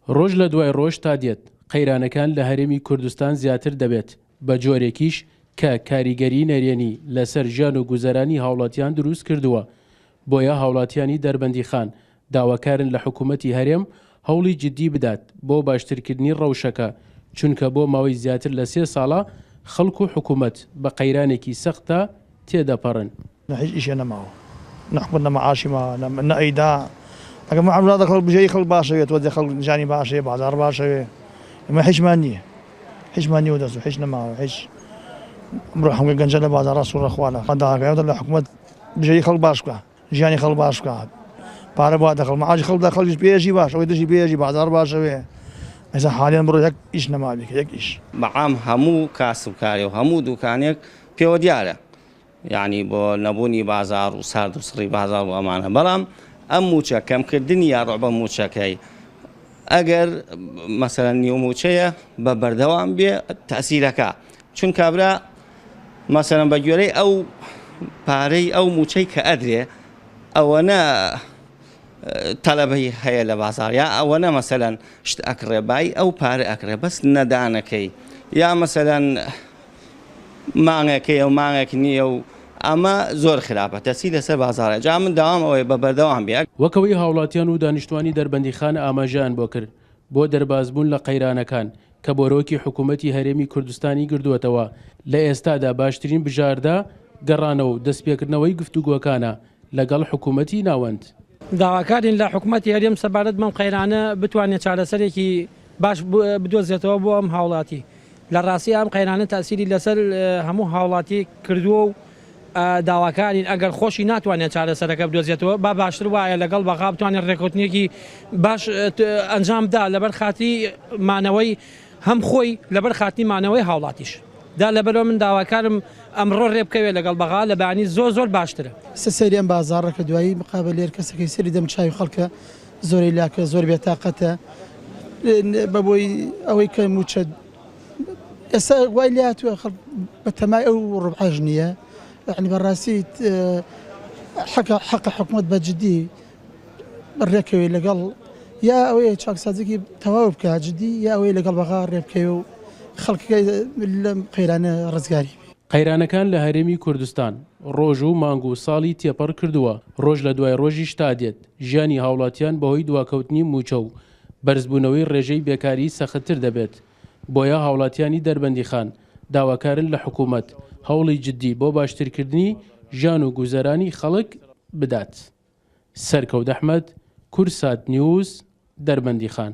ڕۆژ لە دوای ڕۆژ تا دێت قەیرانەکان لە هەرێمی کوردستان زیاتر دەبێت بە جۆرێکیش کە کاریگەری نەرێنی لەسەر ژیان و گوزەرانی هاوڵاتیان دروست کردووە. بۆیە هاوڵاتیانی دەربەندیخان داواکارن لە حکوومەتی هەرێم هەوڵی جددی بدات بۆ باشترکردنی ڕەوشەکە، چونکە بۆ ماوەی زیاتر لە 3 ساڵە خەڵک و حکوومەت بە قەیرانێکی سەختە تێدەپەڕن. هیچ ئیشێ نەماوە، نەحکومەت نەمەعاشیمە نەئەیدا، ئەگەر معاملات خەڵک بژێری خەڵک باشەوێت وەزی خەڵک ژانی باشەوێ بازار باشەوێ، ئەمە هیچمان نییە، هیچمان نیوە دەست و هیچ نەماوە، هیچ ئەمڕۆ هەمووی گەنجە لە بازاڕا سوورەخوانە خەنداکەوێتە لە حکوومەت بژێری خەڵک باش بکە، ژیانی خەڵک باش بکە، پارە بوا دەخەڵ مەعاشی خەڵکدا خەڵکیش پێشی باش، ئەوەی دژی پێشی بازار باشەوێ. ئێستا حالیان بڕۆ یەک ئیش نەمابێت، یەک ئیش بەعام هەموو کاسبکاری و هەموو دوکانێک پێوە دیارە، یعنی بۆ نەبوونی بازار و سارد و سڕی بازار و ئەمانە، بەڵام ئەم موچە کەمکردنی یا ڕۆبە موچەکەی ئەگەر مەسەلەن نیو موچەیە بە بەردەوام بێ تەسیرەکە، چون کابرا مەسەلەن بە گوێرەی ئەو پارەی ئەو موچەی کە ئەدرێ ئەوەنە تەلەبەی هەیە لە بازار، یا ئەوەنە مەسەلەن شت ئەکڕێ بای ئەو پارە ئەکڕێ بەس نەدانەکەی، یا مەسەلەن مانگێکەیە و مانگێک نییە و ئەمە زۆر خراپە تەسی لەسەر بازارە. جا من داوام ئەوەیە بە بەردەوام بێت. وەکەوەی هاوڵاتیان و دانیشتوانی دەربەندیخان ئاماژەیان بۆ کرد بۆ دەربازبوون لە قەیرانەکان کە بۆرۆکی حکوومەتی هەرێمی کوردستانی گردووەتەوە، لە ئێستادا باشترین بژاردا گەڕانەوە و دەستپێکردنەوەی گفتوگۆکانە لەگەڵ حکوومەتی ناوەند. داواکارین لە حکوومەتی هەرێم سەبارەت بەم قەیرانە بتوانێت چارەسەرێکی باش بدۆزێتەوە بۆ ئەم هاوڵاتی. لە ڕاستی ئەم قەیرانە تاسیری لەسەر هەموو هاوڵاتی کردووە و داواکارین ئەگەر خۆشی ناتوانێت چارەسەرەکە بدۆزێتەوە با باشتر وایە لەگەڵ بەغا بتوانێت ڕێکوتنیەکی باش ئەنجامدا لەبەر خاتی مانەوەی هەم خۆی لەبەر خاتی مانەوەی هاوڵاتیش دا لەبەرەوە من داواکارم ئەمڕۆ ڕێبکەوێت لەگەڵ بەغا لە بەیانی زۆر باشترە. سەریان بازاڕەکە دوایی مقابلێر کەسەکەی سەری دەم چاوی خەڵکە زۆری لاکە زۆر بێتاقەتە بەبۆی ئەوەی کە موچە ئێستا وای لاتوە بە تەمای ئەو ڕبحەژ نییە، یعنی بەڕاستی حەق حکوومەت بە جددی ڕێکەوەی لەگەڵ یا ئەوەیە چاکسازێکی تەواو بکە جددی، یا ئەوەی لەگەڵ بەغا ڕێبکەوێ و خەڵکەکەی لەم قەیرانە ڕزگاری. قەیرانەکان لە هەرێمی کوردستان ڕۆژ و مانگ و ساڵی تێپەڕ کردووە، ڕۆژ لە دوای ڕۆژیش تا دێت ژیانی هاوڵاتیان بەهۆی دواکەوتنی موچە و بەرزبوونەوەی ڕێژەی بێکاری سەختتر دەبێت. بۆیە هاوڵاتیانی دەربەندیخان داواکارن لە حکوومەت هەوڵی جددی بۆ باشترکردنی ژیان و گوزەرانی خەڵک بدات. سەرکەوت ئەحمەد، کورسات نیوز، دەربەندیخان.